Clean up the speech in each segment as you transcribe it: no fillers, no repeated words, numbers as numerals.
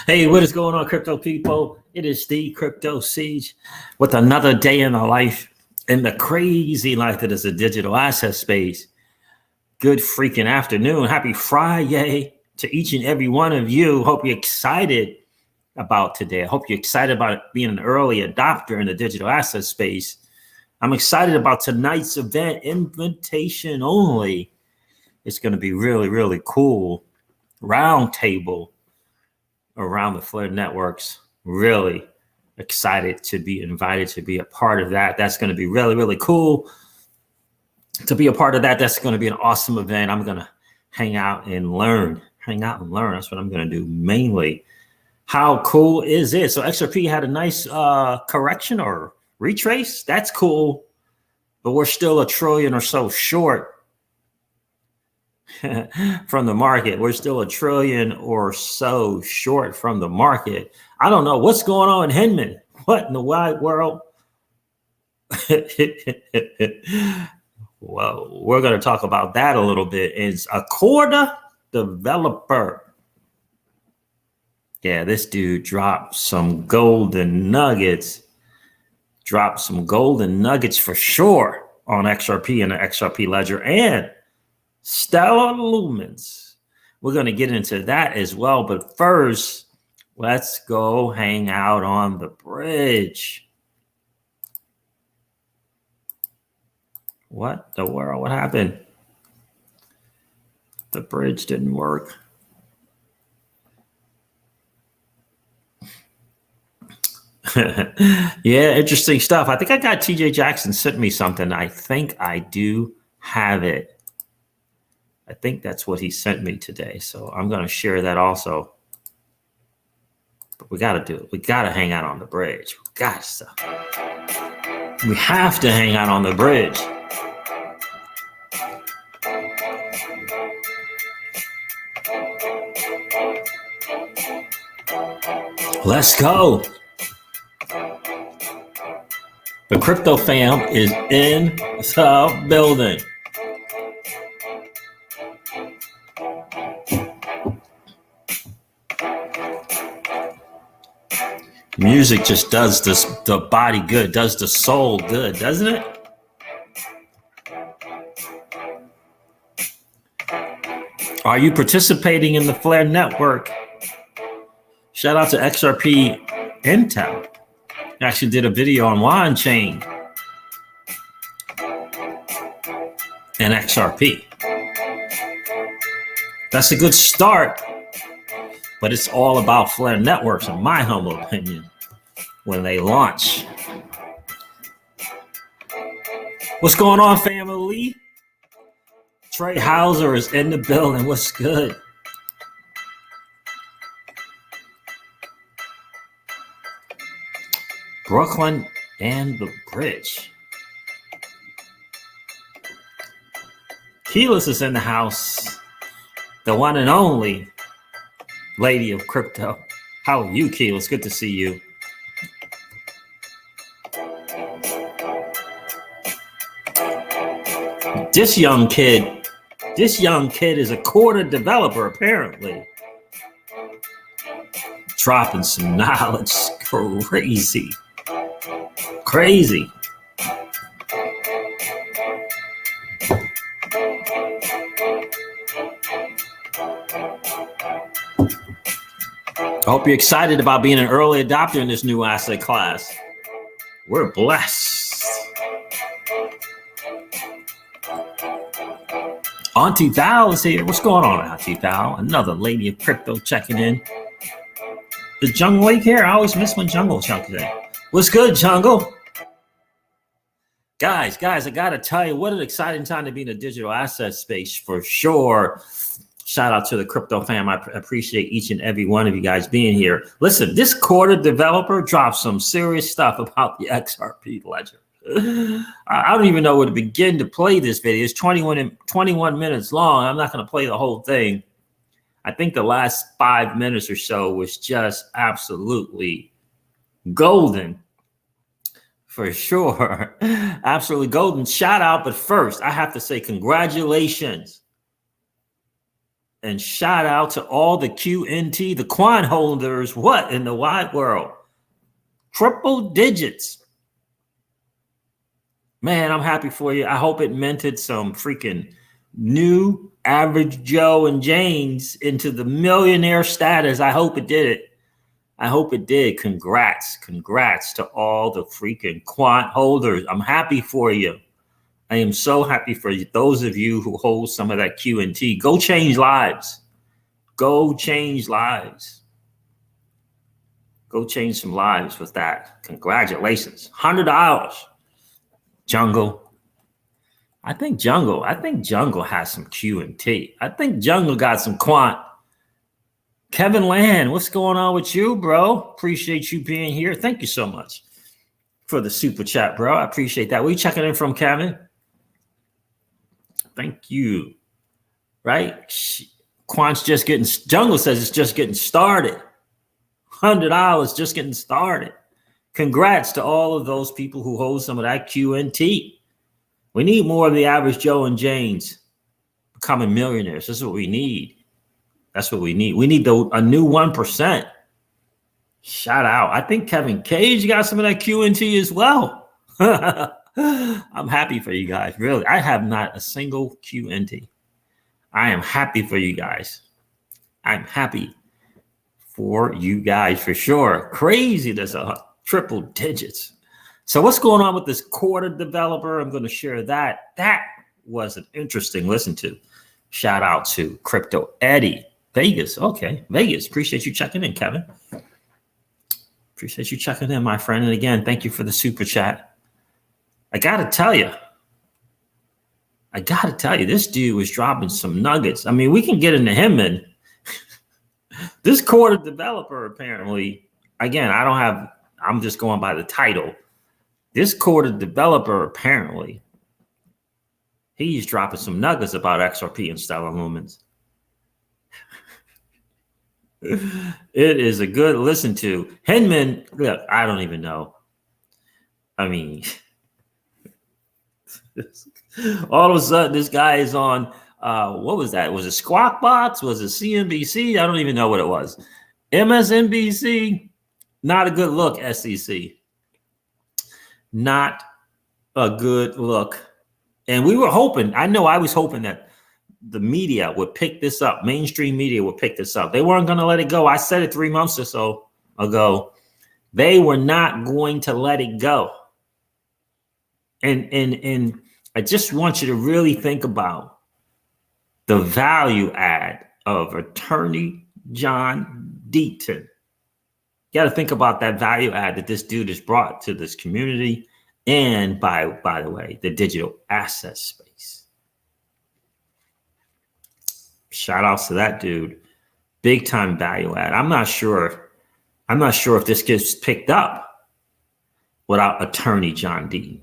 Hey, what is going on, crypto people? It is the Crypto Siege with another day in the life, in the crazy life that is a digital asset space. Good freaking afternoon. Happy Friday to each and every one of you. Hope you're excited about today. I hope you're excited about being an early adopter in the digital asset space. I'm excited about tonight's event, invitation only. It's going to be really, really cool. Roundtable around the Flare networks. Really excited to be invited to be a part of that. That's going to be really, really cool to be a part of that. That's going to be an awesome event. I'm going to hang out and learn. That's what I'm going to do mainly. How cool is it? So XRP had a nice correction or retrace. That's cool, but we're still $1 trillion or so short from the market. We're still $1 trillion or so short from the market. I don't know what's going on in Hinman. What in the wide world? Well, we're going to talk about that a little bit. It's a Corda developer. Yeah, this dude dropped some golden nuggets. Dropped some golden nuggets for sure on XRP and the XRP ledger and Stellar Lumens. We're going to get into that as well. But first, let's go hang out on the bridge. What the world? What happened? The bridge didn't work. Yeah, interesting stuff. I think I got TJ Jackson sent me something. I think I do have it. I think that's what he sent me today. So I'm going to share that also. But we got to do it. We got to hang out on the bridge. We have to hang out on the bridge. Let's go. The crypto fam is in the building. Music just does the body good, does the soul good, doesn't it? Are you participating in the Flare network? Shout out to XRP Intel. Actually did a video on Line Chain and XRP. That's a good start. But it's all about Flare networks, in my humble opinion, when they launch. What's going on, family? Trey Hauser is in the building. What's good? Brooklyn and the bridge. Keyless is in the house. The one and only Lady of Crypto. How are you, Keyless? Good to see you. This young kid is a Corda developer, apparently. Dropping some knowledge. Crazy. I hope you're excited about being an early adopter in this new asset class. We're blessed. Auntie Val is here. What's going on, Auntie Val? Another Lady of Crypto checking in. Is Jungle Lake here? I always miss when Jungle checks in. What's good, Jungle? Guys, I got to tell you, what an exciting time to be in the digital asset space for sure. Shout out to the crypto fam. I appreciate each and every one of you guys being here. Listen, this Corda developer dropped some serious stuff about the XRP ledger. I don't even know where to begin to play this video. It's 21 minutes long. I'm not going to play the whole thing. I think the last 5 minutes or so was just absolutely golden. For sure. Absolutely golden. Shout out. But first, I have to say congratulations And shout out to all the QNT, the Quant holders. What in the wide world? Triple digits. Man, I'm happy for you. I hope it minted some freaking new average Joe and Janes into the millionaire status. I hope it did it. I hope it did. Congrats. Congrats to all the freaking Quant holders. I'm happy for you. I am so happy for you. Those of you who hold some of that QNT, go change lives. Go change lives. Go change some lives with that. Congratulations. $100. Jungle. I think Jungle has some QNT. I think Jungle got some Quant. Kevin Land, what's going on with you, bro? Appreciate you being here. Thank you so much for the super chat, bro. I appreciate that. Where you checking in from, Kevin? Thank you. Right? Quant's just getting, Jungle says it's just getting started. $100 just getting started. Congrats to all of those people who hold some of that QNT. We need more of the average Joe and Janes becoming millionaires. This is what we need. That's what we need. We need a new 1%. Shout out. I think Kevin Cage got some of that QNT as well. I'm happy for you guys. Really. I have not a single QNT. I am happy for you guys. I'm happy for you guys for sure. Crazy. There's a triple digits. So what's going on with this Corda developer? I'm going to share that. That was an interesting listen to. Shout out to Crypto Eddie. Vegas. Okay. Vegas. Appreciate you checking in, Kevin. Appreciate you checking in, my friend. And again, thank you for the super chat. I got to tell you, this dude was dropping some nuggets. I mean, we can get into him and this Corda developer apparently, again, I'm just going by the title. This Corda developer apparently, he's dropping some nuggets about XRP and Stellar Lumens. It is a good listen to. Hinman, look, I don't even know. I mean, all of a sudden, this guy is on, what was that? Was it Squawk Box? Was it CNBC? I don't even know what it was. MSNBC, not a good look, SEC. Not a good look. And we were hoping, I was hoping that the media would pick this up. Mainstream media would pick this up. They weren't going to let it go. I said it 3 months or so ago. They were not going to let it go. And I just want you to really think about the value add of attorney John Deaton. You got to think about that value add that this dude has brought to this community and by the way, the digital asset space. Shout outs to that dude. Big time value add. I'm not sure if this gets picked up without attorney John Deaton.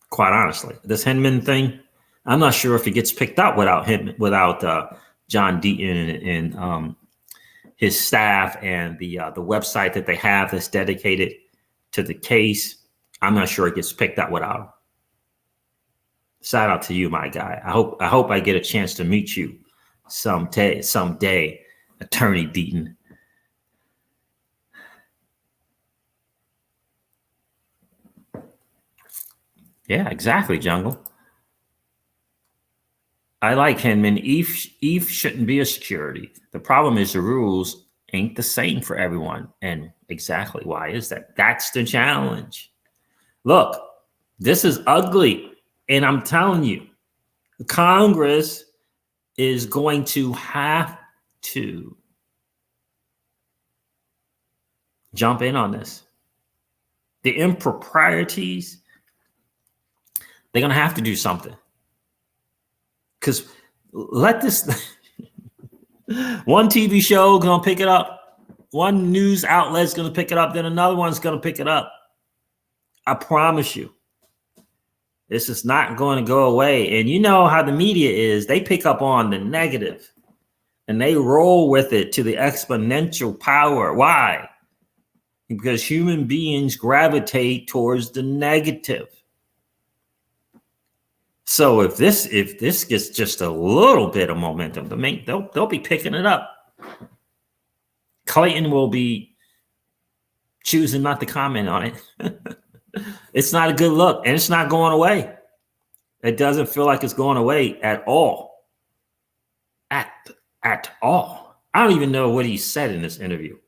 Quite honestly, this Hinman thing, I'm not sure if it gets picked up without John Deaton and his staff and the website that they have that's dedicated to the case. I'm not sure it gets picked up without him. Shout out to you, my guy. I hope I get a chance to meet you someday, attorney Deaton. Yeah, exactly, Jungle. I like Hinman. ETH shouldn't be a security. The problem is the rules ain't the same for everyone. And exactly why is that? That's the challenge. Look, this is ugly. And I'm telling you, Congress is going to have to jump in on this. The improprieties, they're going to have to do something. Because let this, one TV show going to pick it up. One news outlet's going to pick it up. Then another one's going to pick it up. I promise you. This is not going to go away. And you know how the media is. They pick up on the negative and they roll with it to the exponential power. Why? Because human beings gravitate towards the negative. So if this gets just a little bit of momentum, they'll be picking it up. Clayton will be choosing not to comment on it. It's not a good look, and it's not going away. It doesn't feel like it's going away at all. At all. I don't even know what he said in this interview.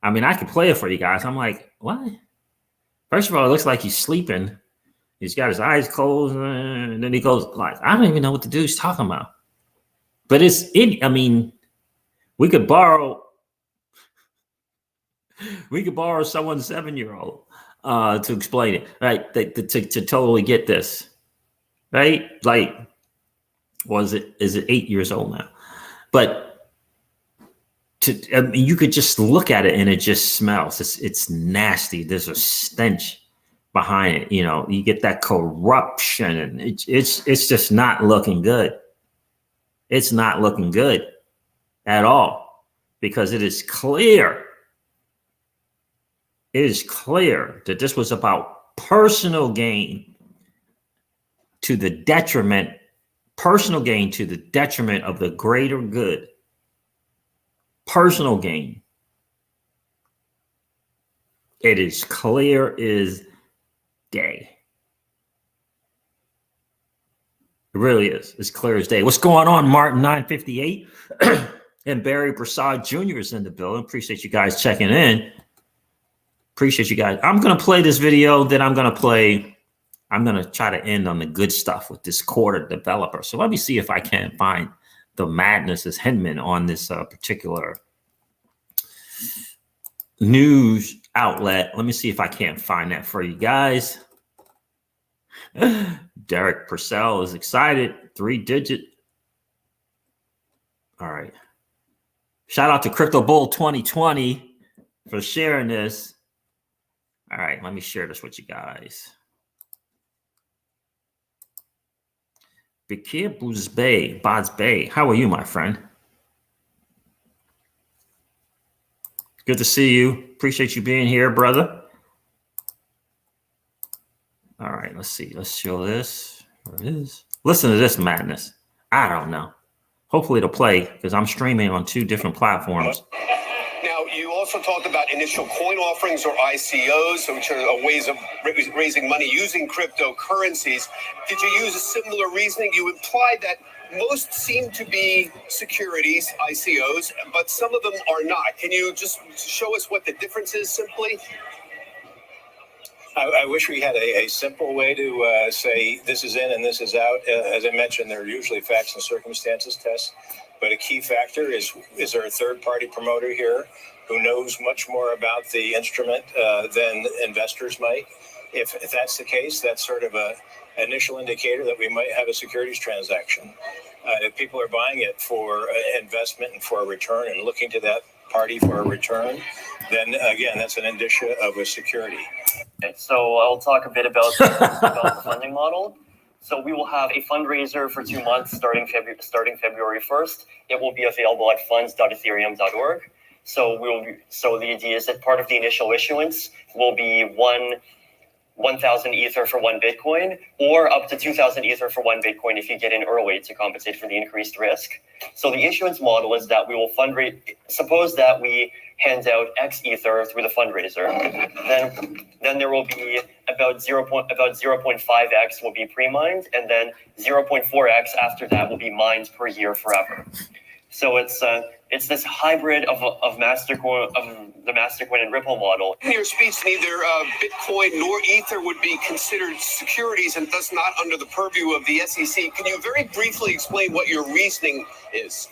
I mean, I could play it for you guys. I'm like, what? First of all, it looks like he's sleeping. He's got his eyes closed, and then he goes like, I don't even know what the dude's talking about. But I mean, we could borrow someone's 7-year-old to explain it, right? To totally get this, right? Like, is it 8 years old now? But I mean, you could just look at it and it just smells. It's nasty. There's a stench behind it. You know, you get that corruption, and it's just not looking good. It's not looking good at all, because it is clear. It is clear that this was about personal gain to the detriment of the greater good. Personal gain. It is clear as day. It really is. It's clear as day. What's going on, Martin 958? And Barry Prasad Jr. is in the building. Appreciate you guys checking in. Appreciate you guys. I'm going to play this video. Then I'm going to try to end on the good stuff with this Corda developer. So let me see if I can find the madness is Hinman on this particular news outlet. Let me see if I can't find that for you guys. Derek Purcell is excited. 3-digit. All right. Shout out to Crypto Bull 2020 for sharing this. All right, let me share this with you guys. Bakir Bazbay, how are you, my friend? Good to see you. Appreciate you being here, brother. All right, let's see. Let's show this. Where it is. Listen to this madness. I don't know. Hopefully it'll play, because I'm streaming on 2 different platforms. Now, you also talked about initial coin offerings, or ICOs, which are ways of raising money using cryptocurrencies. Did you use a similar reasoning? You implied that most seem to be securities, ICOs, but some of them are not. Can you just show us what the difference is simply? I wish we had a simple way to say this is in and this is out. As I mentioned, there are usually facts and circumstances tests, but a key factor is there a third-party promoter here who knows much more about the instrument than investors might? If that's the case, that's sort of an initial indicator that we might have a securities transaction. If people are buying it for investment and for a return and looking to that party for a return, then again, that's an indicia of a security. Okay, so I'll talk a bit about the funding model. So we will have a fundraiser for 2 months starting February 1st. It will be available at funds.ethereum.org. So the idea is that part of the initial issuance will be 1,000 Ether for 1 Bitcoin, or up to 2,000 Ether for 1 Bitcoin if you get in early to compensate for the increased risk. So the issuance model is that we will fundraise. Suppose that we hand out X Ether through the fundraiser, then there will be about 0.5x will be pre-mined, and then 0.4x after that will be mined per year forever. So it's this hybrid of Mastercoin, of the Mastercoin and Ripple model. In your speech, neither Bitcoin nor Ether would be considered securities and thus not under the purview of the SEC. Can you very briefly explain what your reasoning is?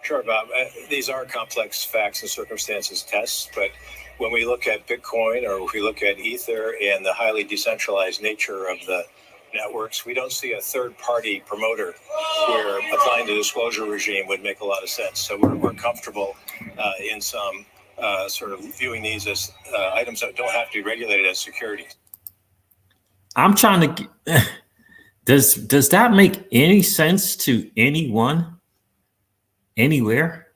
Sure, Bob. These are complex facts and circumstances tests, but when we look at Bitcoin or if we look at Ether and the highly decentralized nature of the networks, we don't see a third-party promoter where applying the disclosure regime would make a lot of sense. So we're comfortable in some sort of viewing these as items that don't have to be regulated as securities. I'm trying to. Does that make any sense to anyone, anywhere?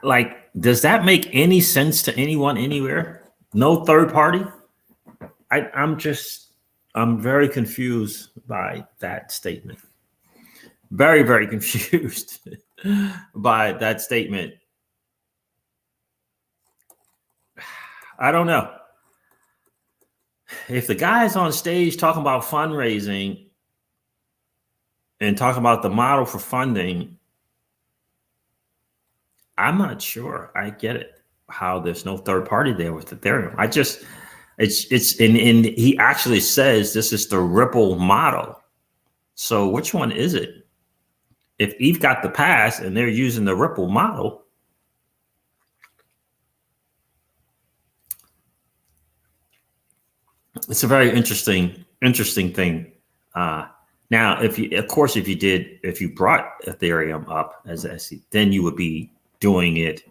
Like, does that make any sense to anyone, anywhere? No third party? I'm very confused by that statement. Very, very confused by that statement. I don't know. If the guy's on stage talking about fundraising and talking about the model for funding, I'm not sure I get it, how there's no third party there with Ethereum. And he actually says this is the Ripple model. So which one is it? If Eve got the pass and they're using the Ripple model, it's a very interesting thing. Now, if you brought Ethereum up as SE, then you would be doing it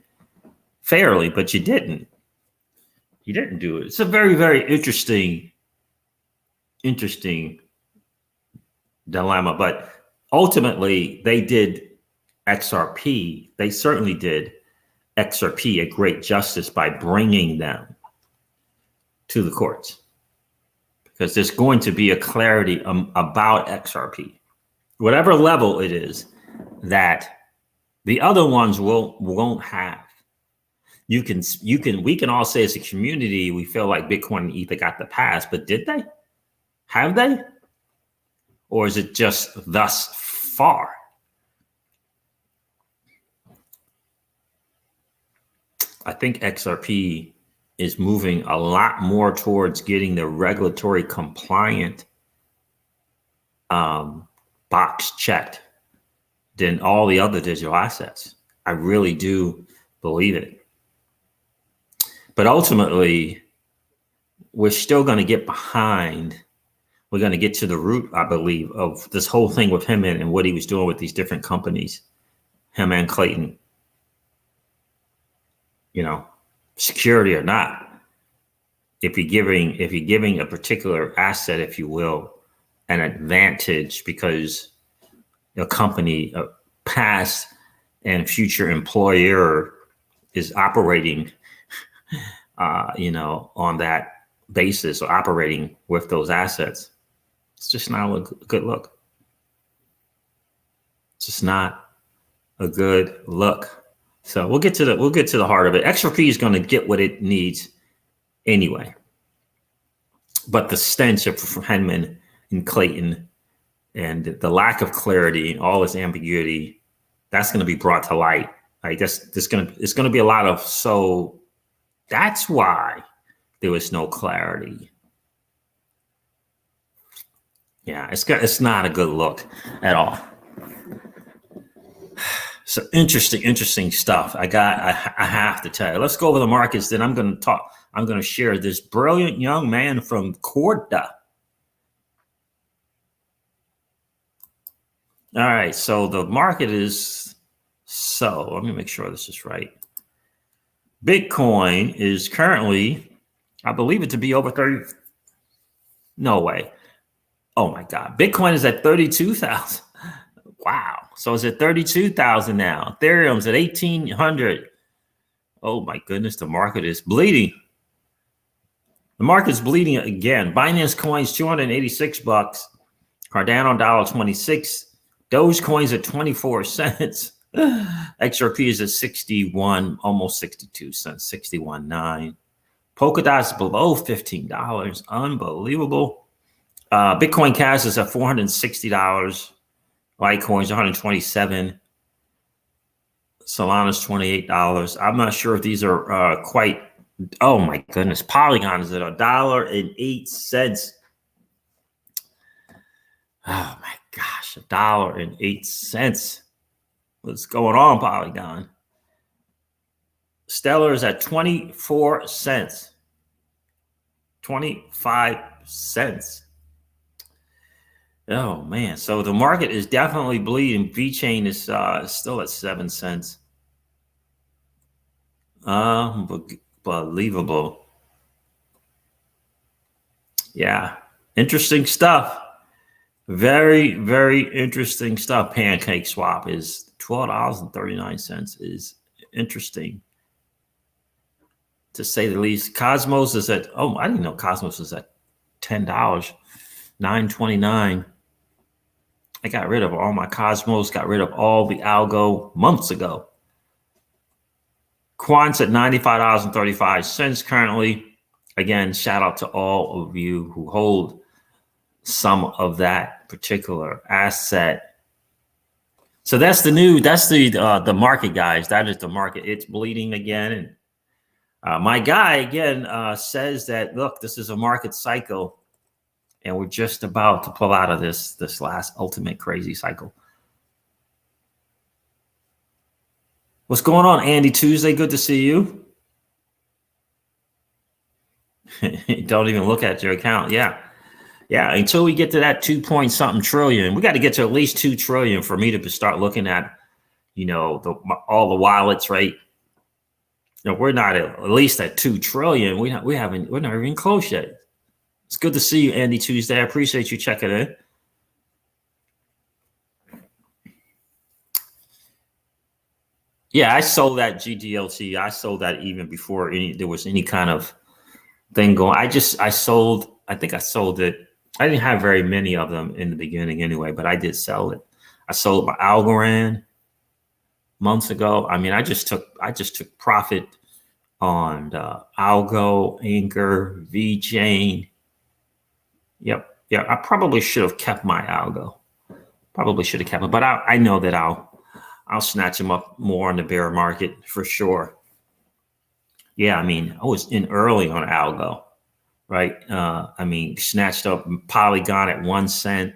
fairly, but you didn't. You didn't do it. It's a very, very interesting dilemma. But ultimately, they did XRP. They certainly did XRP a great justice by bringing them to the courts, because there's going to be a clarity about XRP, whatever level it is, that the other ones won't have. We can all say as a community, we feel like Bitcoin and Ether got the pass, but did they? Have they? Or is it just thus far? I think XRP is moving a lot more towards getting the regulatory compliant box checked than all the other digital assets. I really do believe it. But ultimately, we're still going to get behind. We're going to get to the root, I believe, of this whole thing with him and what he was doing with these different companies, him and Clayton. You know, security or not, if you're giving a particular asset, if you will, an advantage because a company, a past and future employer is operating, on that basis or operating with those assets, it's just not a good look. It's just not a good look. So we'll get to the heart of it. XRP is going to get what it needs anyway. But the stench of Henman and Clayton and the lack of clarity, all this ambiguity, that's going to be brought to light. Like it's going to be a lot of, so that's why there was no clarity. Yeah, it's not a good look at all. So interesting stuff. I have to tell you. Let's go over the markets. Then I'm going to share this brilliant young man from Corda. All right. So the market is, let me make sure this is right. Bitcoin is currently, I believe it to be over 30. No way. Oh my God. Bitcoin is at 32,000. Wow. So it's at 32,000 now. Ethereum's at 1,800. Oh my goodness. The market is bleeding. The market's bleeding again. Binance Coin's $286. Cardano $1.26. Dogecoin's at 24 cents. XRP is at 61, almost 62 cents, 61.9. Polkadot's below $15. Unbelievable. Bitcoin Cash is at $460. Litecoin's 127. Solana's $28. I'm not sure if these are quite. Oh my goodness. Polygon is at $1.08. Oh my gosh, $1.08. What's going on, Polygon? Stellar is at 24 cents. 25 cents. Oh man, so the market is definitely bleeding. VeChain is still at 7 cents. Unbelievable. Yeah, interesting stuff. Very, very interesting stuff. Pancake Swap is $12.39. Is interesting, to say the least. Cosmos is at, I didn't know Cosmos is at $10. 929. I got rid of all my Cosmos, got rid of all the algo months ago. Quant's at $95.35 currently. Again, shout out to all of you who hold some of that particular asset. So that's the market, guys. That is the market. It's bleeding again. And my guy again says that, look, this is a market cycle, and we're just about to pull out of this last ultimate crazy cycle. What's going on, Andy Tuesday? Good to see you. Don't even look at your account. Yeah. Until we get to that 2-point-something trillion, we got to get to at least 2 trillion for me to start looking at, all the wallets, right? We're not at least at 2 trillion. We're not even close yet. It's good to see you, Andy Tuesday. I appreciate you checking in. Yeah, I sold that GDLT. I sold that even before there was any kind of thing going. I think I sold it. I didn't have very many of them in the beginning anyway, but I did sell it. I sold my Algorand months ago. I mean, I just took profit on Algo, Anchor, VJane. Yep. Yeah, I probably should have kept my Algo. Probably should have kept it, but I know that I'll snatch them up more in the bear market for sure. Yeah, I mean, I was in early on Algo, right? Snatched up Polygon at 1 cent,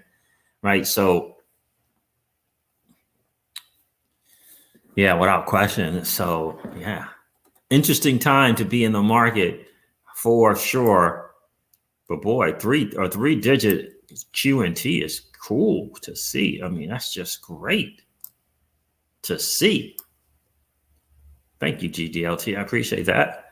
right? So, yeah, without question. So, yeah, interesting time to be in the market for sure. But boy, three-digit QNT is cool to see. I mean, that's just great to see. Thank you, GDLT. I appreciate that.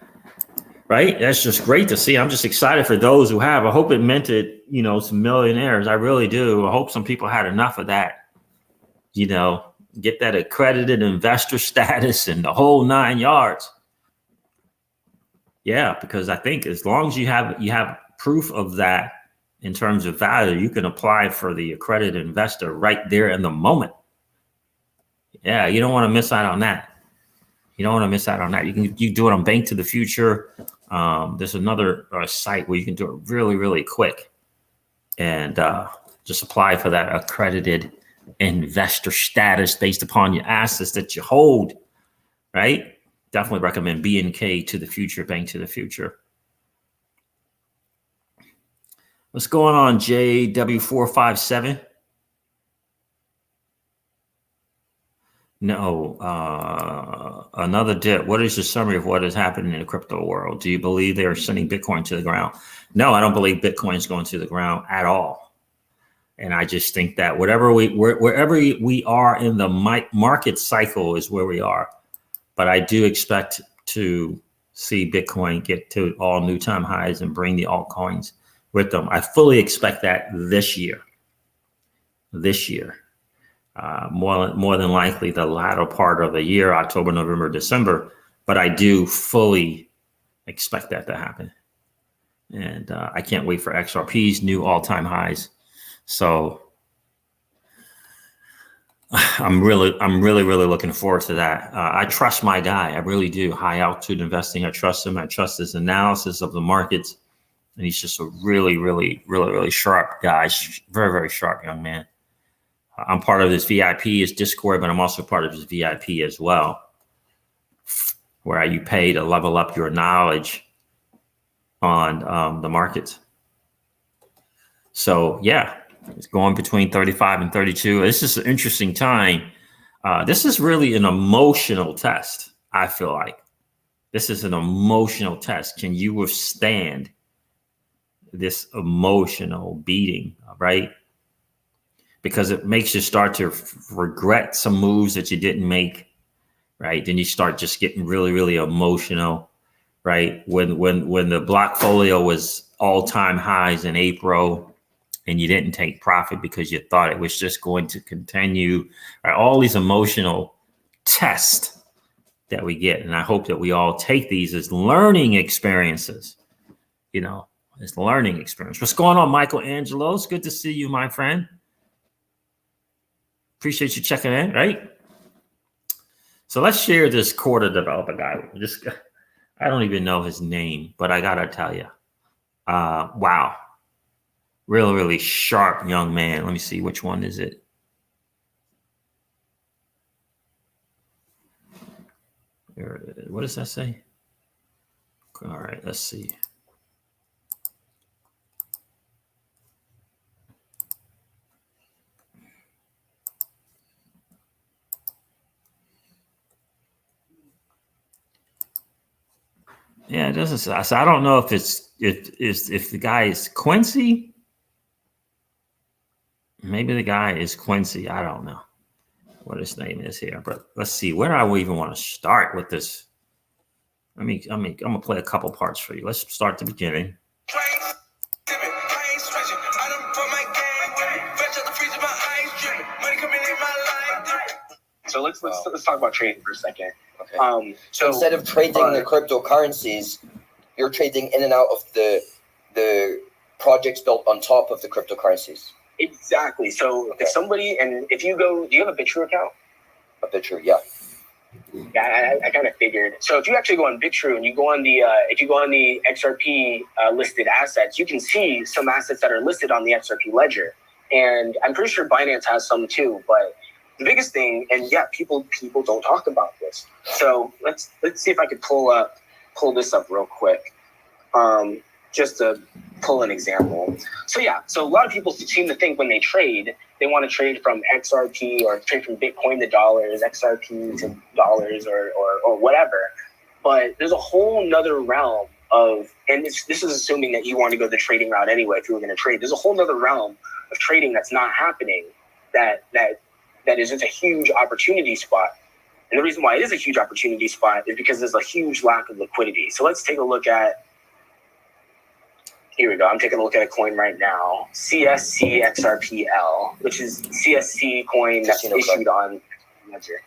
Right? That's just great to see. I'm just excited for those who have. I hope it meant it, some millionaires. I really do. I hope some people had enough of that, get that accredited investor status and the whole 9 yards. Yeah, because I think as long as you have proof of that in terms of value, you can apply for the accredited investor right there in the moment. Yeah, you don't want to miss out on that. You don't want to miss out on that. You can do it on Bank to the Future. There's another site where you can do it really, really quick and just apply for that accredited investor status based upon your assets that you hold, right? Definitely recommend BNK to the Future, Bank to the Future. What's going on, JW457? No, another dip. What is your summary of what is happening in the crypto world? Do you believe they are sending Bitcoin to the ground? No, I don't believe Bitcoin is going to the ground at all. And I just think that wherever we are in the market cycle is where we are. But I do expect to see Bitcoin get to all new time highs and bring the altcoins with them. I fully expect that this year. More than likely the latter part of the year, October, November, December. But I do fully expect that to happen. And I can't wait for XRP's new all-time highs. So I'm really looking forward to that. I trust my guy. I really do. High altitude investing. I trust him. I trust his analysis of the markets. And he's just a really sharp guy. Very, very sharp young man. I'm part of his VIP, his Discord, but I'm also part of his VIP as well, where you pay to level up your knowledge on the markets. So yeah, it's going between 35 and 32. This is an interesting time. This is really an emotional test. I feel like this is an emotional test. Can you withstand this emotional beating, right? Because it makes you start to regret some moves that you didn't make, right? Then you start just getting really emotional, right? When the Blockfolio was all-time highs in April and you didn't take profit because you thought it was just going to continue, right? All these emotional tests that we get. And I hope that we all take these as learning experiences, It's the learning experience. What's going on, Michael Angelo? It's good to see you, my friend. Appreciate you checking in, right? So let's share this Corda developer guy. I don't even know his name, but I gotta tell you, wow, really, really sharp young man. Let me see, which one is it? What does that say? All right, let's see. Yeah, it doesn't say. So I don't know if if the guy is Quincy. Maybe the guy is Quincy. I don't know what his name is here, but let's see. Where do I even want to start with this? I'm gonna play a couple parts for you. Let's start the beginning. So let's talk about trading for a second. Okay. So instead of trading the cryptocurrencies, you're trading in and out of the projects built on top of the cryptocurrencies. Exactly. So if somebody, and if you go, do you have a BitTrue account? A BitTrue, yeah. Yeah, I kind of figured. So if you actually go on BitTrue and you go on the XRP listed assets, you can see some assets that are listed on the XRP ledger, and I'm pretty sure Binance has some too. But the biggest thing, and yeah, people don't talk about this. So let's see if I could pull this up real quick, just to pull an example. So yeah, so a lot of people seem to think when they trade, they want to trade from XRP or trade from Bitcoin to dollars, XRP to dollars, or whatever. But there's a whole nother realm of, and this is assuming that you want to go the trading route anyway. If you were going to trade, there's a whole nother realm of trading that's not happening. That is just a huge opportunity spot. And the reason why it is a huge opportunity spot is because there's a huge lack of liquidity. So let's take a look at. Here we go. I'm taking a look at a coin right now, CSC XRPL, which is CSC coin that's issued on Ledger.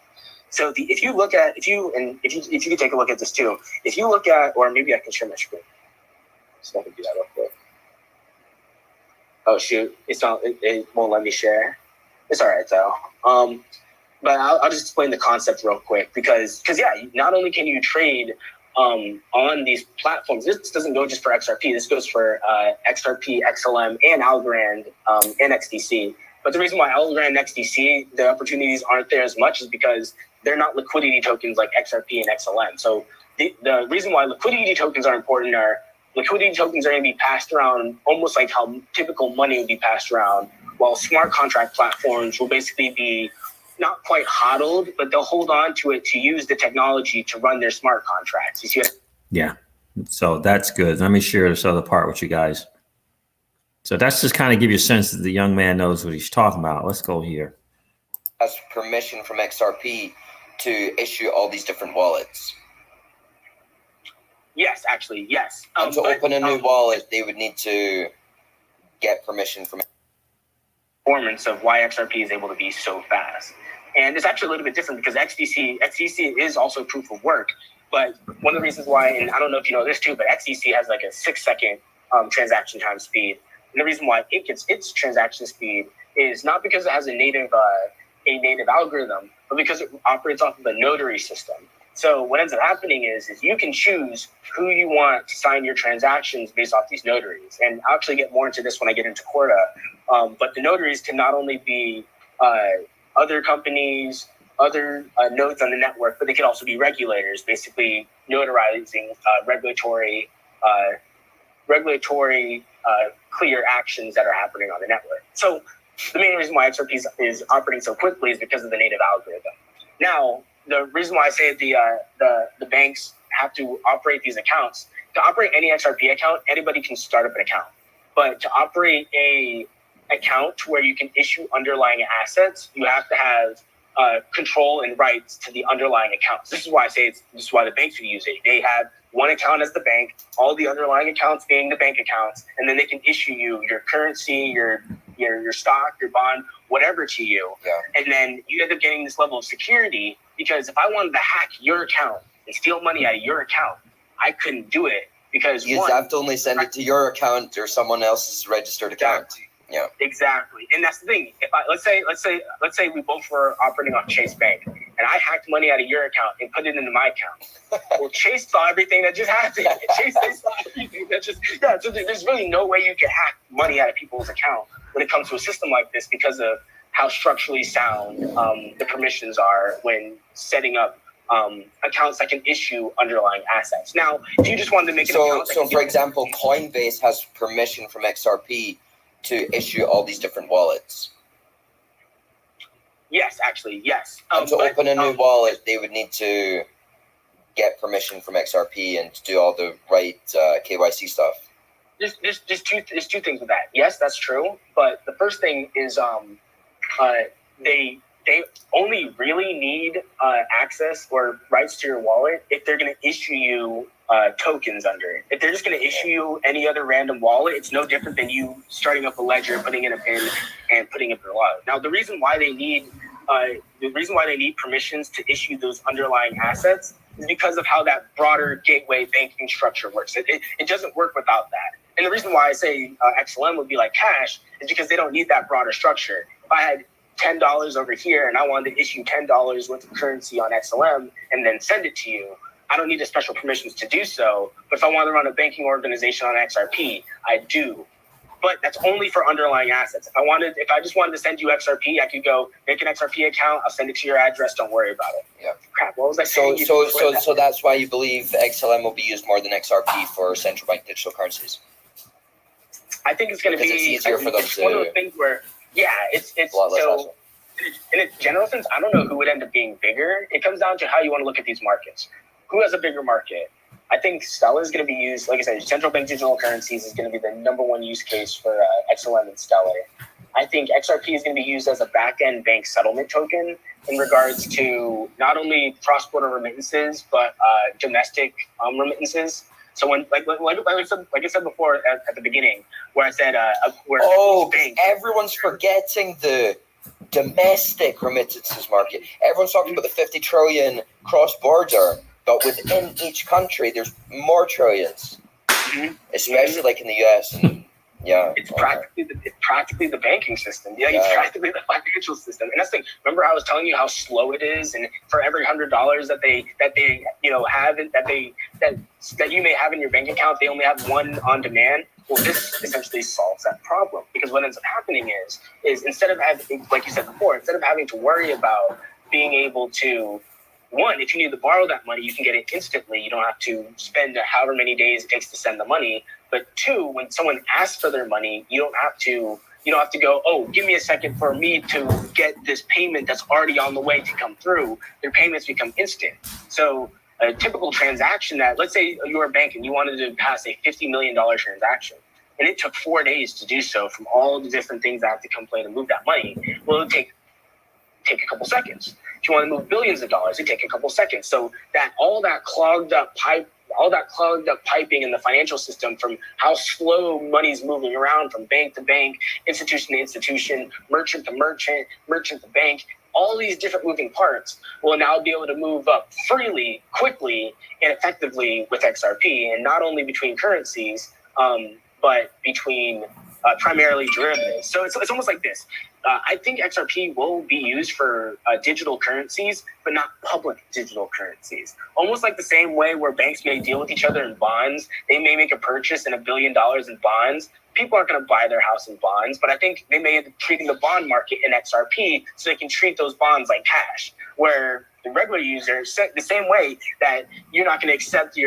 So if you could take a look at this too. If you look at, or maybe I can share my screen. So I can do that real quick. Oh shoot, it's not. It won't let me share. It's all right though. But I'll just explain the concept real quick because yeah, not only can you trade on these platforms. This doesn't go just for XRP. This goes for XRP, XLM, and Algorand, and XDC. But the reason why Algorand and XDC, the opportunities aren't there as much is because they're not liquidity tokens like XRP and XLM. So the reason why liquidity tokens are important are liquidity tokens are going to be passed around almost like how typical money would be passed around, while smart contract platforms will basically be not quite hodled, but they'll hold on to it to use the technology to run their smart contracts. You see what? Yeah. So that's good. Let me share this other part with you guys. So that's just kind of give you a sense that the young man knows what he's talking about. Let's go here. Has permission from XRP to issue all these different wallets. Yes, actually, yes. And to open a new wallet, they would need to get permission from performance of why XRP is able to be so fast. And it's actually a little bit different because XDC is also proof of work. But one of the reasons why, and I don't know if you know this too, but XDC has like a 6-second transaction time speed. And the reason why it gets its transaction speed is not because it has a native algorithm, but because it operates off of a notary system. So what ends up happening is you can choose who you want to sign your transactions based off these notaries. And I'll actually get more into this when I get into Corda. But the notaries can not only be other companies, other nodes on the network, but they can also be regulators, basically notarizing regulatory clear actions that are happening on the network. So the main reason why XRP is operating so quickly is because of the native algorithm. Now, the reason why I say the banks have to operate these accounts, to operate any XRP account, anybody can start up an account. But to operate a account where you can issue underlying assets, you have to have control and rights to the underlying accounts. This is why I say this is why the banks would use it. They have one account as the bank, all the underlying accounts being the bank accounts, and then they can issue you your currency, your stock, your bond, whatever to you. Yeah. And then you end up getting this level of security because if I wanted to hack your account and steal money out of your account, I couldn't do it because You have to only send it to your account or someone else's registered account. Yeah, exactly. And that's the thing. If let's say we both were operating on Chase Bank, and I hacked money out of your account and put it into my account. Well, Chase saw everything that just happened. Chase saw everything that just So there's really no way you can hack money out of people's account when it comes to a system like this because of how structurally sound the permissions are when setting up accounts that can issue underlying assets. Now, if you just wanted to make an account, so for example, Coinbase has permission from XRP to issue all these different wallets. Yes, actually, yes. And to open a new wallet, they would need to get permission from XRP and to do all the right KYC stuff. There's two things with that. Yes, that's true. But the first thing is they only really need access or rights to your wallet if they're going to issue you tokens under it. If they're just going to issue you any other random wallet, it's no different than you starting up a ledger, putting in a PIN, and putting it in the wallet. Now, the reason why they need permissions to issue those underlying assets is because of how that broader gateway banking structure works. It doesn't work without that. And the reason why I say XLM would be like cash is because they don't need that broader structure. If I had $10 over here and I wanted to issue $10 worth of currency on XLM and then send it to you, I don't need the special permissions to do so. But if I want to run a banking organization on XRP, I do. But that's only for underlying assets. If I just wanted to send you XRP, I could go make an XRP account. I'll send it to your address. Don't worry about it. Yeah. Crap. What was I saying? So that's why you believe XLM will be used more than XRP for central bank digital currencies. I think it's going to be easier for them it's one of those things where it's so. In a general sense, I don't know who would end up being bigger. It comes down to how you want to look at these markets. Who has a bigger market? I think Stellar is going to be used, like I said, central bank digital currencies is going to be the number one use case for XLM and Stellar. I think XRP is going to be used as a back-end bank settlement token in regards to not only cross-border remittances, but domestic remittances. So when, like I said before at the beginning, where I said, everyone's forgetting the domestic remittances market. Everyone's talking about the 50 trillion cross-border, but within each country, there's more trillions, especially like in the US. And it's practically the banking system. It's practically the financial system. And that's the thing. Remember, I was telling you how slow it is, and for every $100 that they have that you may have in your bank account, they only have one on demand. Well, this essentially solves that problem, because what ends up happening is instead of having, like you said before, instead of having to worry about being able to, one, if you need to borrow that money, you can get it instantly. You don't have to spend however many days it takes to send the money. But two, when someone asks for their money, you don't have to go, oh, give me a second for me to get this payment that's already on the way to come through. Their payments become instant. So a typical transaction that, let's say you're a bank and you wanted to pass a $50 million transaction, and it took 4 days to do so from all the different things that have to come play to move that money. Well, it'll take a couple seconds. If you want to move billions of dollars, it take a couple seconds. So that all that clogged up piping in the financial system, from how slow money's moving around from bank to bank, institution to institution, merchant to merchant, merchant to bank, all these different moving parts will now be able to move up freely, quickly, and effectively with XRP, and not only between currencies, but between primarily derivatives. So it's almost like this. I think XRP will be used for digital currencies, but not public digital currencies. Almost like the same way where banks may deal with each other in bonds. They may make a purchase in $1 billion in bonds. People aren't going to buy their house in bonds, but I think they may end up treating the bond market in XRP so they can treat those bonds like cash, where the regular user, the same way that you're not going to accept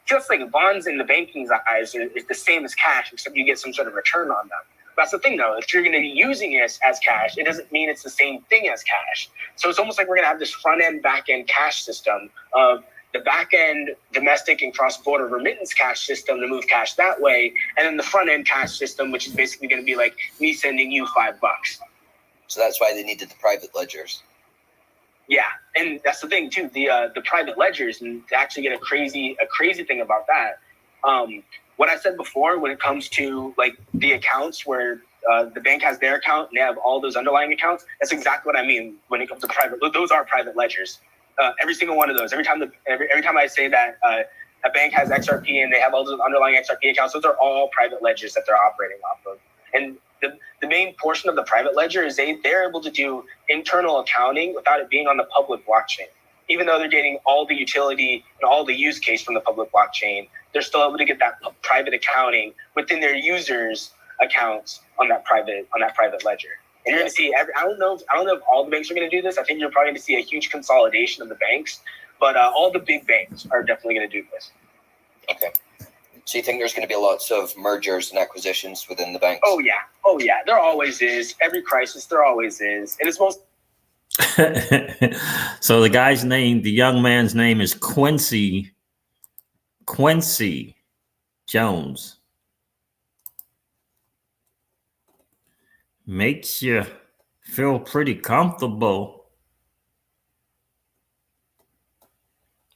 just like bonds in the banking eyes is the same as cash, except you get some sort of return on them. That's the thing, though. If you're going to be using it as cash, it doesn't mean it's the same thing as cash. So it's almost like we're going to have this front-end, back-end cash system of the back-end domestic and cross-border remittance cash system to move cash that way, and then the front-end cash system, which is basically going to be like me sending you $5. So that's why they needed the private ledgers. Yeah, and that's the thing too. The private ledgers, and to actually get a crazy thing about that. What I said before, when it comes to like the accounts where the bank has their account and they have all those underlying accounts, that's exactly what I mean when it comes to private. Those are private ledgers. Every single one of those. Every time I say that a bank has XRP and they have all those underlying XRP accounts. Those are all private ledgers that they're operating off of. And the main portion of the private ledger is they're able to do internal accounting without it being on the public blockchain. Even though they're getting all the utility and all the use case from the public blockchain, they're still able to get that private accounting within their users' accounts on that private ledger. And you're going to see I don't know if all the banks are going to do this. I think you're probably going to see a huge consolidation of the banks, but all the big banks are definitely going to do this. Okay. So you think there's going to be lots of mergers and acquisitions within the banks? Oh yeah. There always is. Every crisis, there always is. And it's most. So the young man's name is Quincy Jones. Makes you feel pretty comfortable.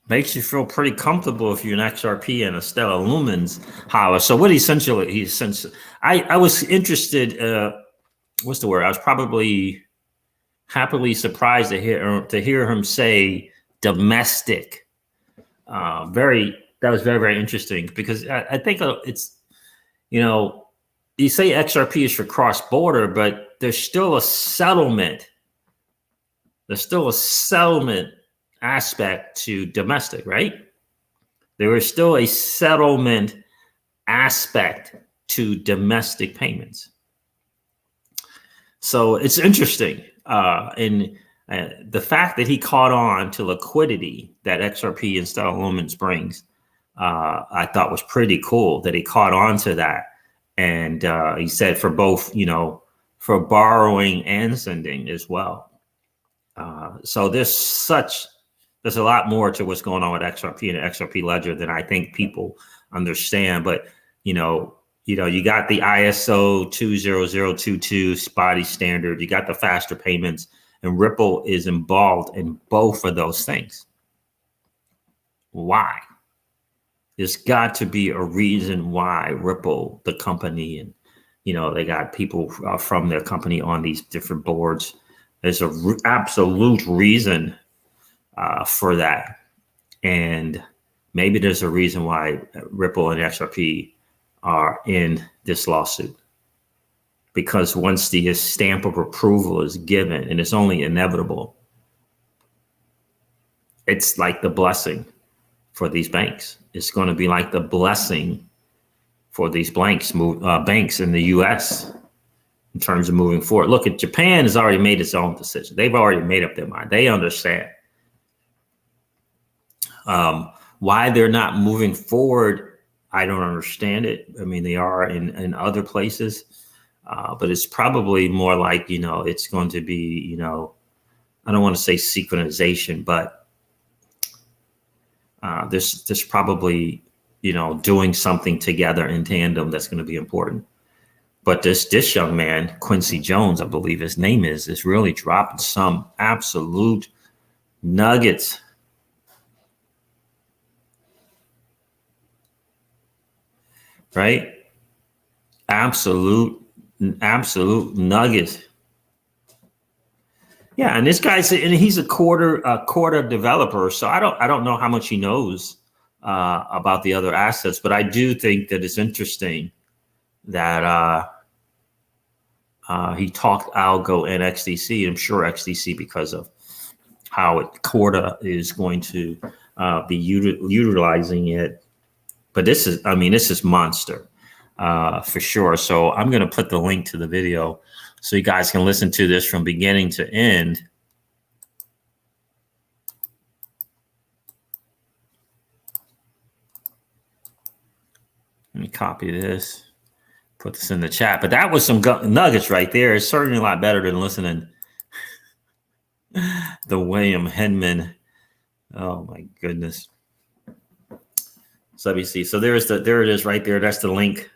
Makes you feel pretty comfortable if you're an XRP and a Stellar Lumens holler. So what I was interested, what's the word? I was probably happily surprised to hear him say domestic. That was very, very interesting, because I think it's, you say XRP is for cross-border, but there's still a settlement. There's still a settlement aspect to domestic, right? There is still a settlement aspect to domestic payments. So it's interesting. And the fact that he caught on to liquidity that XRP and Stellar Lumens brings, I thought was pretty cool that he caught on to that. And he said for both, for borrowing and sending as well. So there's a lot more to what's going on with XRP and the XRP ledger than I think people understand. But, you got the ISO 20022 spotty standard, you got the faster payments, and Ripple is involved in both of those things. Why? There's got to be a reason why Ripple, the company, and, they got people from their company on these different boards. There's an absolute reason for that. And maybe there's a reason why Ripple and XRP are in this lawsuit. Because once the stamp of approval is given, and it's only inevitable, it's like the blessing for these banks. It's going to be like the blessing for these banks in the U.S. in terms of moving forward. Look, Japan has already made its own decision. They've already made up their mind. They understand. Why they're not moving forward, I don't understand it. I mean, they are in other places, but it's probably more like, it's going to be, I don't want to say synchronization, but there's probably, doing something together in tandem that's going to be important. But this young man, Quincy Jones, I believe his name is really dropping some absolute nuggets. Right? Absolute nuggets. Yeah, and this guy's he's a Corda developer, so I don't know how much he knows about the other assets, but I do think that it's interesting that he talked algo and XDC. I'm sure XDC because of how Corda is going to be utilizing it. But this is monster for sure. So I'm going to put the link to the video so you guys can listen to this from beginning to end. Let me copy this, put this in the chat. But that was some nuggets right there. It's certainly a lot better than listening to William Henman. Oh my goodness. So let me see. So there it is right there. That's the link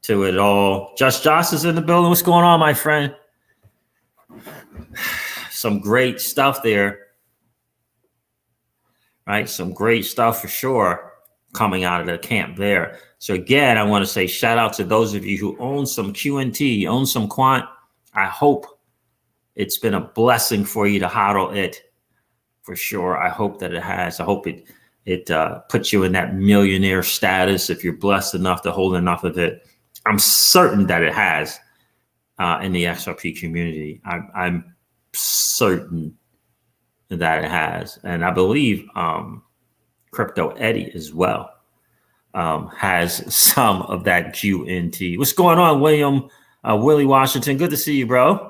to it all. Josh is in the building. What's going on, my friend? Some great stuff there. Right? Some great stuff for sure coming out of the camp there. So again, I want to say shout out to those of you who own some QNT, own some Quant. I hope it's been a blessing for you to hodl it for sure. I hope that it has. I hope it It puts you in that millionaire status if you're blessed enough to hold enough of it. I'm certain that it has in the XRP community. I'm certain that it has. And I believe Crypto Eddie as well has some of that QNT. What's going on, William? Willie Washington, good to see you, bro.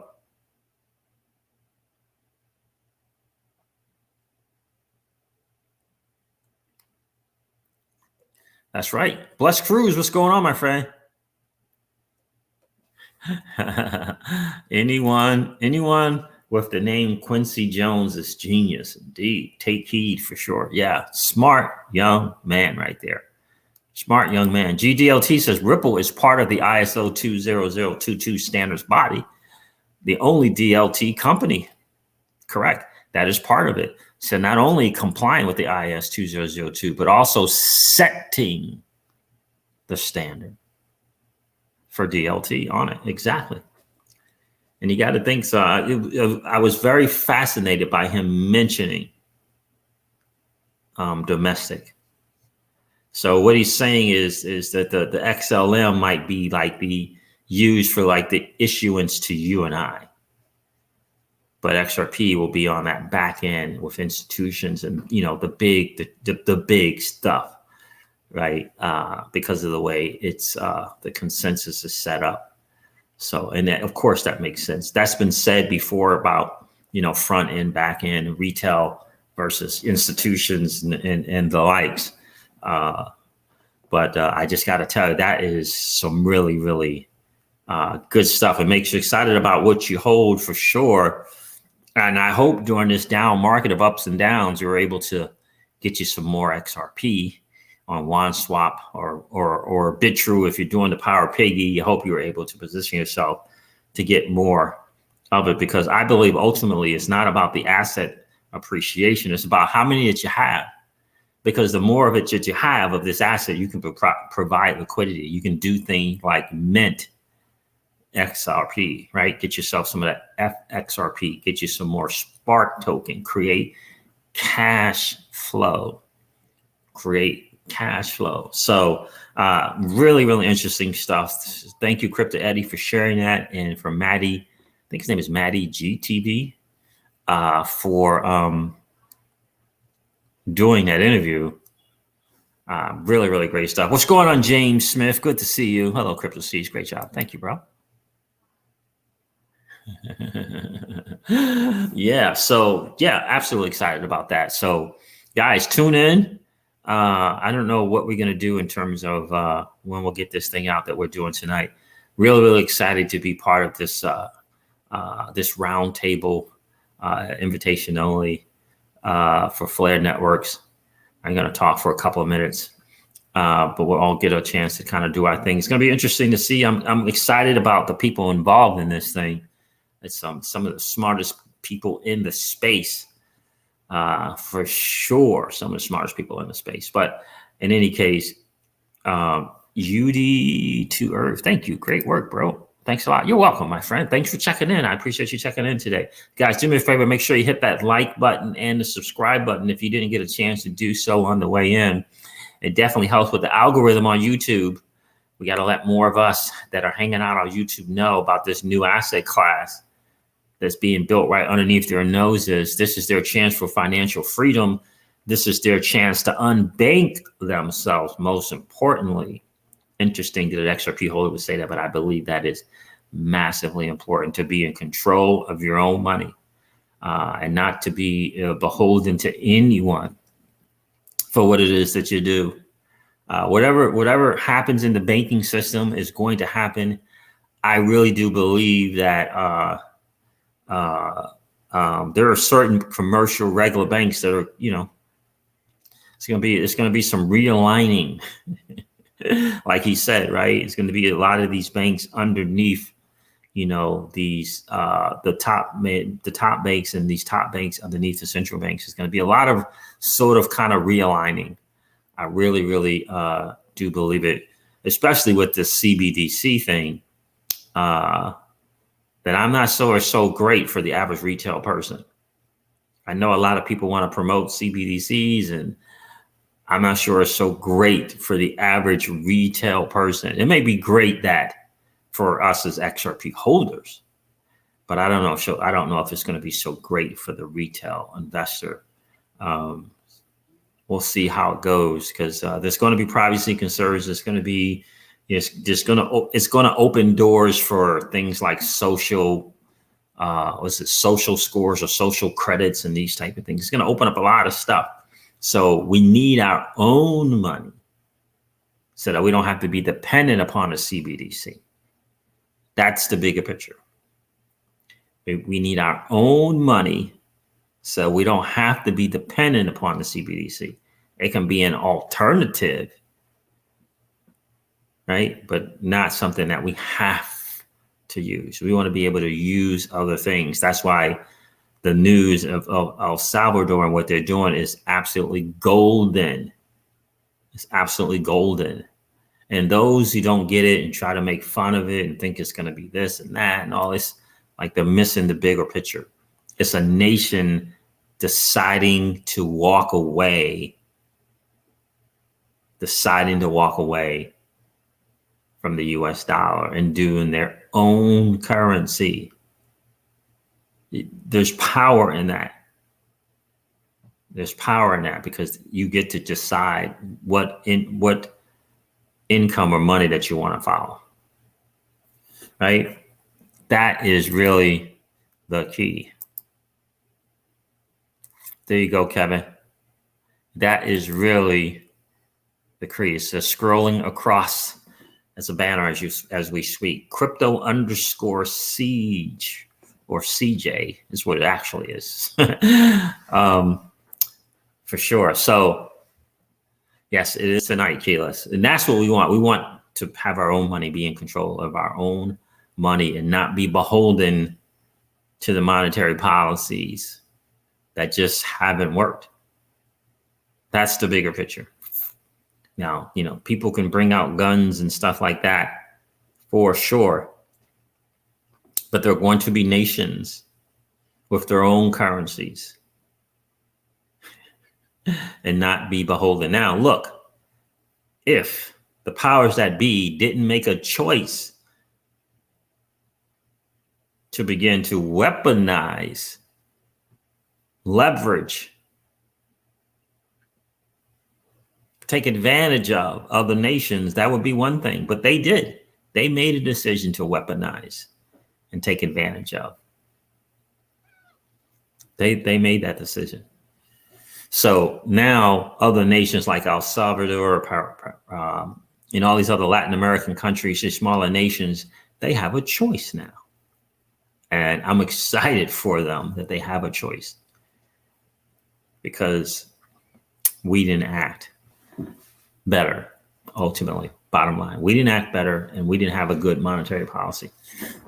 That's right. Bless Cruz, what's going on, my friend? anyone with the name Quincy Jones is genius indeed. Take heed for sure. Yeah, smart young man right there. Smart young man. GDLT says Ripple is part of the ISO 20022 standards body, the only DLT company. Correct. That is part of it. So not only complying with the IS 2002, but also setting the standard for DLT on it. Exactly. And you got to think, so I was very fascinated by him mentioning domestic. So what he's saying is that the XLM might be like used for like the issuance to you and I. But XRP will be on that back end with institutions and, you know, the big stuff, right? Because of the way it's the consensus is set up. So, and that, of course, that makes sense. That's been said before about, you know, front end, back end, retail versus institutions and the likes. But I just got to tell you, that is some really, really good stuff. It makes you excited about what you hold for sure. And I hope during this down market of ups and downs, you're able to get you some more XRP on WanSwap or BitTrue. If you're doing the Power Piggy, you hope you're able to position yourself to get more of it, because I believe ultimately it's not about the asset appreciation. It's about how many that you have, because the more of it that you have of this asset, you can provide liquidity. You can do things like mint XRP, right? Get yourself some of that XRP, get you some more Spark token, create cash flow, So really, really interesting stuff. Thank you, Crypto Eddie, for sharing that. And for Maddie, I think his name is Maddie GTV, for doing that interview. Really, really great stuff. What's going on, James Smith? Good to see you. Hello, Crypto Seeds. Great job. Thank you, bro. Yeah, so yeah, absolutely excited about that. So guys, tune in. I don't know what we're going to do in terms of when we'll get this thing out that we're doing tonight. Really, really excited to be part of this this roundtable invitation only for Flare Networks. I'm going to talk for a couple of minutes, but we'll all get a chance to kind of do our thing. It's going to be interesting to see. I'm excited about the people involved in this thing. It's some of the smartest people in the space, for sure. Some of the smartest people in the space. But in any case, UD2Earth, thank you. Great work, bro. Thanks a lot. You're welcome, my friend. Thanks for checking in. I appreciate you checking in today. Guys, do me a favor. Make sure you hit that like button and the subscribe button if you didn't get a chance to do so on the way in. It definitely helps with the algorithm on YouTube. We got to let more of us that are hanging out on YouTube know about this new asset class that's being built right underneath their noses. This is their chance for financial freedom. This is their chance to unbank themselves, most importantly. Interesting that an XRP holder would say that, but I believe that is massively important, to be in control of your own money and not to be beholden to anyone for what it is that you do. Whatever happens in the banking system is going to happen. I really do believe that there are certain commercial regular banks that are, you know, it's going to be some realigning, like he said, right? It's going to be a lot of these banks underneath, you know, these the top banks and these top banks underneath the central banks. It's going to be a lot of sort of kind of realigning. I really, really do believe it, especially with the CBDC thing. That I'm not so great for the average retail person. I know a lot of people want to promote CBDCs and I'm not sure it's so great for the average retail person. It may be great that for us as XRP holders, but I don't know. So I don't know if it's going to be so great for the retail investor. We'll see how it goes, because there's going to be privacy concerns. It's going to be, it's going to open doors for things like social, social scores or social credits and these type of things. It's going to open up a lot of stuff. So we need our own money so that we don't have to be dependent upon a CBDC. That's the bigger picture. We need our own money so we don't have to be dependent upon the CBDC. It can be an alternative, right? But not something that we have to use. We want to be able to use other things. That's why the news of El Salvador and what they're doing is absolutely golden. It's absolutely golden. And those who don't get it and try to make fun of it and think it's going to be this and that and all this, like, they're missing the bigger picture. It's a nation deciding to walk away from the US dollar and doing their own currency. There's power in that. There's power in that, because you get to decide what income or money that you want to follow, right? That is really the key. There you go, Kevin. That is really the key. It's scrolling across as a banner as we speak. Crypto_siege, or CJ is what it actually is. For sure. So yes, it is tonight, Keyless. And that's what we want. We want to have our own money, be in control of our own money, and not be beholden to the monetary policies that just haven't worked. That's the bigger picture. Now, people can bring out guns and stuff like that for sure, but there are going to be nations with their own currencies and not be beholden. Now, look, if the powers that be didn't make a choice to begin to weaponize, leverage, take advantage of other nations, that would be one thing. But they did. They made a decision to weaponize and take advantage of. They made that decision. So now other nations like El Salvador, and all these other Latin American countries, these smaller nations, they have a choice now. And I'm excited for them that they have a choice, because we didn't act better, ultimately. Bottom line, we didn't act better, and we didn't have a good monetary policy.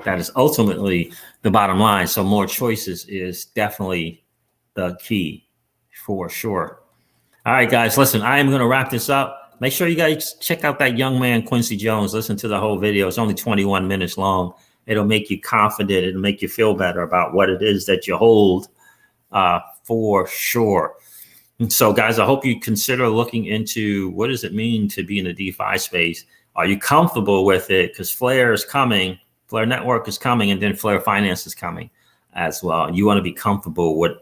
That is ultimately the bottom line. So more choices is definitely the key, for sure. All right, guys, listen, I am going to wrap this up. Make sure you guys check out that young man, Quincy Jones. Listen to the whole video. It's only 21 minutes long. It'll make you confident. It'll make you feel better about what it is that you hold, for sure. And so, guys, I hope you consider looking into what does it mean to be in the DeFi space. Are you comfortable with it? Because Flare is coming, Flare Network is coming, and then Flare Finance is coming as well. You want to be comfortable with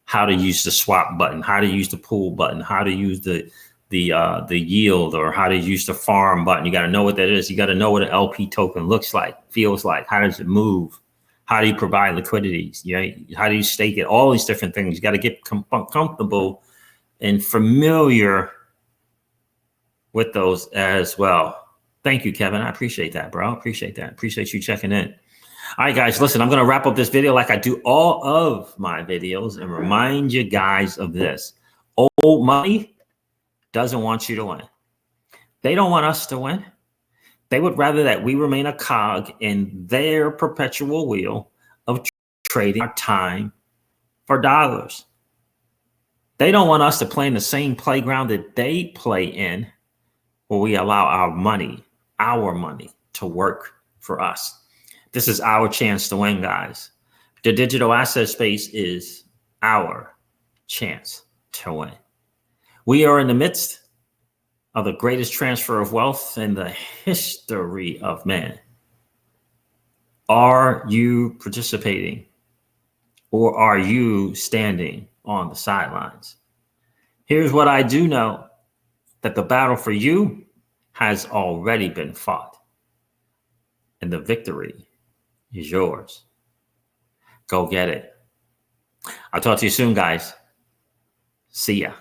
how to use the swap button, how to use the pool button, how to use the yield, or how to use the farm button. You got to know what that is. You got to know what an LP token looks like, feels like. How does it move? How do you provide liquidity? How do you stake it? All these different things. You got to get comfortable and familiar with those as well. Thank you, Kevin. I appreciate that, bro. I appreciate that. Appreciate you checking in. All right, guys, listen, I'm going to wrap up this video like I do all of my videos and remind you guys of this. Old money doesn't want you to win. They don't want us to win. They would rather that we remain a cog in their perpetual wheel of trading our time for dollars. They don't want us to play in the same playground that they play in, where we allow our money to work for us. This is our chance to win, guys. The digital asset space is our chance to win. We are in the midst of the greatest transfer of wealth in the history of man. Are you participating, or are you standing on the sidelines? Here's what I do know, that the battle for you has already been fought, and the victory is yours. Go get it. I'll talk to you soon, guys. See ya.